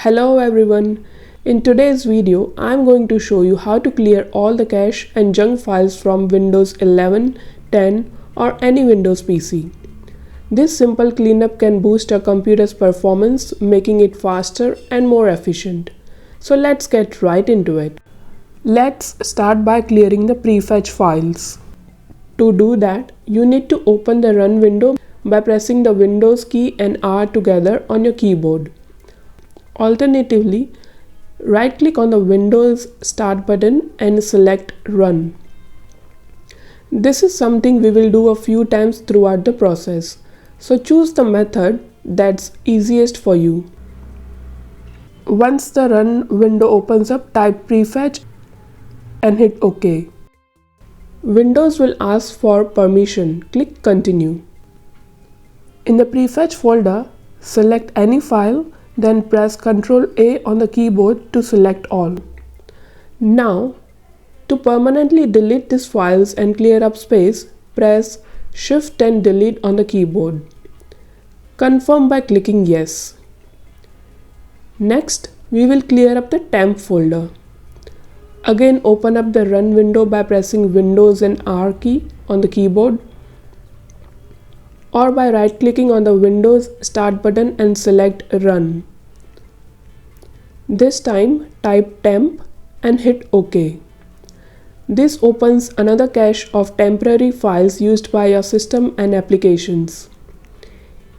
Hello everyone. In today's video, I'm going to show you how to clear all the cache and junk files from Windows 11, 10 or any Windows PC. This simple cleanup can boost your computer's performance, making it faster and more efficient. So let's get right into it. Let's start by clearing the prefetch files. To do that, you need to open the Run window by pressing the Windows key and R together on your keyboard. Alternatively, right-click on the Windows Start button and select Run. This is something we will do a few times throughout the process, so choose the method that's easiest for you. Once the Run window opens up, type Prefetch and hit OK. Windows will ask for permission. Click Continue. In the Prefetch folder, select any file, then press Ctrl A on the keyboard to select all. Now, to permanently delete these files and clear up space, press Shift and Delete on the keyboard. Confirm by clicking Yes. Next, we will clear up the Temp folder. Again, open up the Run window by pressing Windows and R key on the keyboard, or by right-clicking on the Windows Start button and select Run. This time, type Temp and hit OK. This opens another cache of temporary files used by your system and applications.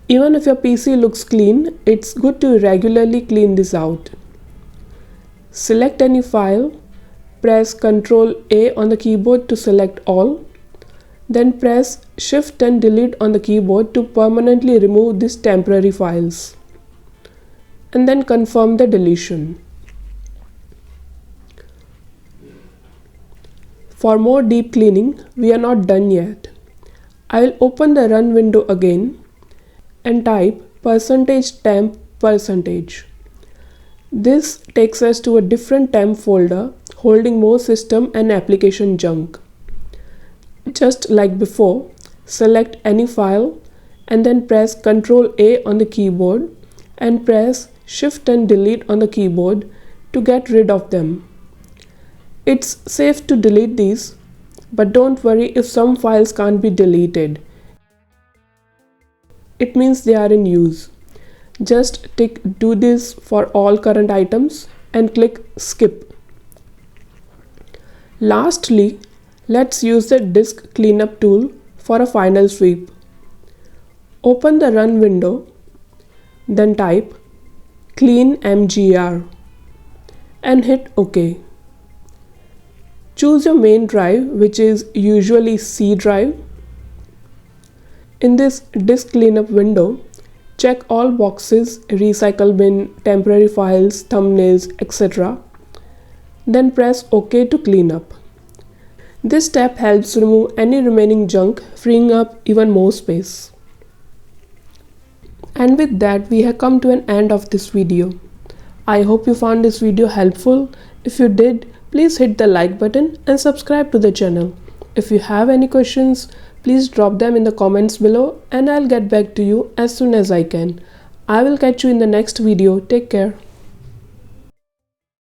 Even if your PC looks clean, it's good to regularly clean this out. Select any file, press Ctrl A on the keyboard to select all. Then press Shift and Delete on the keyboard to permanently remove these temporary files. And then confirm the deletion. For more deep cleaning, we are not done yet. I will open the Run window again and type %temp%. This takes us to a different temp folder holding more system and application junk. Just like before, select any file and then press Ctrl A on the keyboard and press Shift and Delete on the keyboard to get rid of them. It's safe to delete these, but don't worry if some files can't be deleted. It means they are in use. Just tick Do this for all current items and click Skip. Lastly, let's use the disk cleanup tool for a final sweep. Open the Run window, then type Clean mgr and hit OK. Choose your main drive, which is usually C drive. In this disk cleanup window, check all boxes, recycle bin, temporary files, thumbnails, etc. Then press OK to clean up. This step helps remove any remaining junk, freeing up even more space. And with that, we have come to an end of this video. I hope you found this video helpful. If you did, please hit the like button and subscribe to the channel. If you have any questions, please drop them in the comments below and I'll get back to you as soon as I can. I will catch you in the next video. Take care.